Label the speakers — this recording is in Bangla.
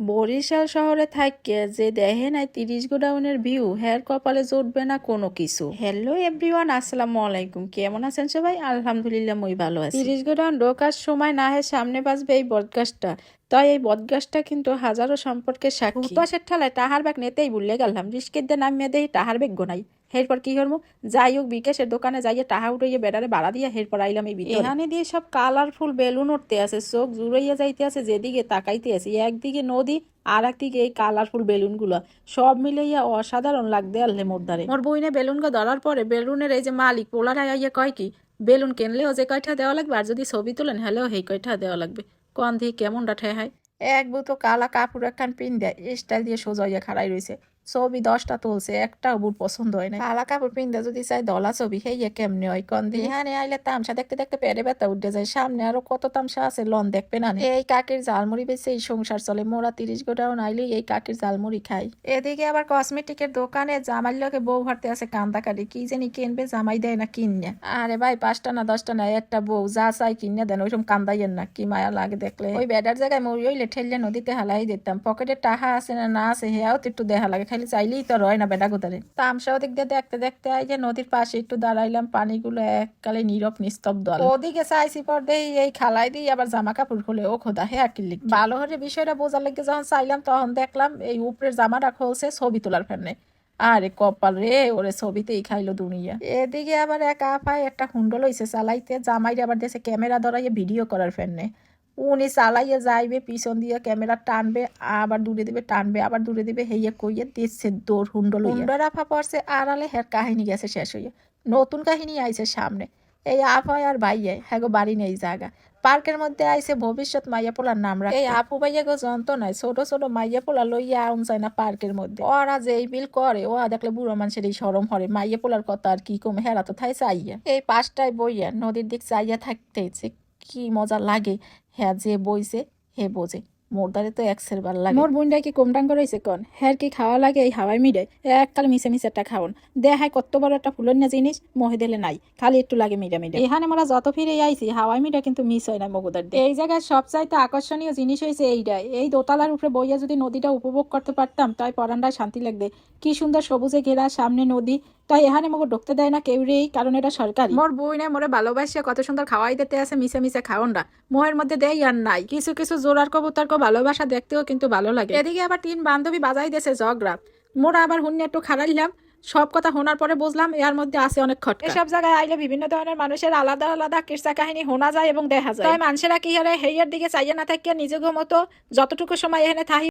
Speaker 1: বরিশাল শহরে থাইকে যে দেখে নাই 30 গোডাউনের ভিউ হের কপালে জুটবে না কোনো কিছু। হ্যালো এভরিওয়ান, আসসালামু আলাইকুম। কেমন আছেন সবাই? আলহামদুলিল্লাহ মুই ভালো আছি। 30 গোডাউন ঢোকার সময় না হে সামনে বাজবে এই বটগাছটা। তাই এই বটগাছটা কিন্তু হাজারো সম্পর্কের সাক্ষী। উপাসের ঠালায় টাহার ব্যাগ নেতেই ভুলে গেলাম, রিস্কের দিয়ে নামিয়ে দেই টাহার ব্যাগ গোনাই। এরপর কি করবো, যাই হোক বিকাশের দোকানে যাইয়ে টাহা উঠাইয়ে বেড়ারে বাড়া দিয়ে এরপর আইলাম এই ভিতরে। এখানে দিয়ে সব কালারফুল বেলুন উঠতে আছে, চোখ জুড়াইয়া যাইতে আছে, যেদিকে তাকাইতে আছে একদিকে নদী আর একদিকে এই কালারফুল বেলুন গুলো সব মিলাইয়া অসাধারণ লাগতে আল্লে মোর দ্বারে। মোর বইনে বেলুন গো ধরার পরে বেলুনের এই যে মালিক পোলারা আইয়া কয় কি, বেলুন কিনলেও যে কয়টা দেওয়া লাগবে আর যদি ছবি তুলেন হলেও সেই কয়টা দেওয়া লাগবে। কোন দিয়ে কেমনটা ঠেহায়। এক বুতো কালা কাপড় একখান পিন দেয়, স্টাইল দিয়ে সোজা হইয়া খাড়াই রয়েছে। ছবি 10টা তুলছে, একটাও বুট পছন্দ হয় না। কালা কাপড় পিন দেয় যদি চাই দলা ছবি হেইয়া কেমনে হয় কন দিয়ে। এখানে আইলে তামসা দেখতে দেখতে পেরে ব্যথা উঠে যায়। সামনে আরো কত তামসা আছে লন দেখবে না। এই কাকির ঝালমুড়ি বেছে এই সংসার চলে। মোরা 30 গোডাউন আইলে এই কাকির ঝালমুড়ি খাই। এদিকে আবার কসমেটিকের দোকানে জামাই লোকে বউ ভরতে আছে কান্দাকাটি, কি জানি কিনবে জামাই দেয় না কিনে। আরে ভাই 5টা না 10টা না একটা বউ যা চাই কিনে দেন, ওইরকম কান্দাইয়েন না, কি মায়া লাগে দেখলে। ওই বেডার জায়গায় মরি হইলে ঠেললে নদীতে হালাই দিতাম। পকেটে টাহা আছে না না আছে হেয়াও তো একটু দেখা লাগে, খালি চাইলেই তো রয় না বেডা গোদারে। তামসা ওদিক দিয়ে দেখতে দেখতে আই যে নদীর পাশে একটু দাঁড়াইলাম, পানিগুলো এককালে নীরব নিস্তব্ধ। ওদিকে চাইছি পর দেই এই খালাই দিই আবার জামা কাপড় খুলে, ও খোদা হে আর কি লিখ। ভালো হরে বিষয়টা বোঝার লেগে যখন চাইলাম তখন দেখলাম এই উপরের জামাটা খুলছে ছবি তোলার ফেরনে। আরে কপাল রে, ওরে ছবিতেই খাইলো দুনিয়া। এদিকে আবার এক আপায় একটা হুন্ডো লইছে চালাইতে, জামাইরে আবার দেশে ক্যামেরা ধরাইয়ে ভিডিও করার ফেরনে। উনি চালাইয়ে যাইবে, পিছন দিয়ে ক্যামেরা টানবে, আবার দূরে দিবে, টানবে আবার দূরে দিবে, হেইয়া কইয়ে দিচ্ছে দৌড় হুন্ডো লইয়া। হুন্ডোর আফা পড়ছে আড়ালে, হের কাহিনী গেছে শেষ হইয়া। নতুন কাহিনী আইছে সামনে। এই আফায় আর ভাইয়ে হ্যাগো বাড়ি নেই জায়গা। পার্কের মধ্যে আইছে ভবিষ্যৎ মাইয়া পোলার নাম রাখে। এই আপু ভাইয়া গো যন্ত্রণায় ছোট ছোট মাইয়া পোলা লইয়া আউন চায় না পার্কের মধ্যে। ওরা যে এই বিল করে ও দেখলে বুড়ো মানুষের এই সরম হরে। মাইয়া পোলার কথা আর কি কম, হেরা তো থাই চাইয়া। এই পাশটায় বইয়া নদীর দিক চাইয়া থাকতেছে কি মজা লাগে। হ্যাঁ যে বইছে হে বোঝে, মোর দ্বারে তো এক্সের বার লাগে। মোর বোনটা কি কমটাং করেছে কন, হ্যার কি খাওয়া লাগে এই হাওয়াই মিডে এককাল মিশে মিশে একটা খাওন দেখায় কত বড় একটা ফুলনিয়া জিনিস মহে দিলে নাই, খালি একটু লাগে মিডা মিডা। এখানে মোরা যত ফিরে আইছি হাওয়াই মিডা কিন্তু মিস হয় না মগুদার। এই জায়গায় সবচাইতে আকর্ষণীয় জিনিস হয়েছে এইটাই, এই দোতলার উপরে বইয়া যদি নদীটা উপভোগ করতে পারতাম তাই পরান্ডায় শান্তি লাগবে। কি সুন্দর সবুজে ঘেরা, সামনে নদী। তাই এখানে মোকে ঢুকতে দেয় না কেউ রে, কারণ এটা সরকারি। মোর বই না মোরে ভালোবাসিয়া কত সুন্দর খাওয়াই দিতে আছে, মিশে মিশে খাওনরা মোহের মধ্যে দেয় আর নাই। কিছু কিছু জোরার কবুতর ভালোবাসা দেখতেও কিন্তু ভালো লাগে। এদিকে আবার 3 বান্ধবী বাজাই দিয়েছে জগরা। মোরা আবার হুন্নে একটু খাড়াইলাম, সব কথা শোনার পরে বুঝলাম এর মধ্যে আছে অনেক খটকা। এসব জায়গায় আইলে বিভিন্ন ধরনের মানুষের আলাদা আলাদা কিসা কাহিনী শোনা যায় এবং দেখা যায়। তাই মানুষেরা কি হলে হেয়ার দিকে চাইয়ে না থাকিয়া নিজের মতো যতটুকু সময় এখানে থাকি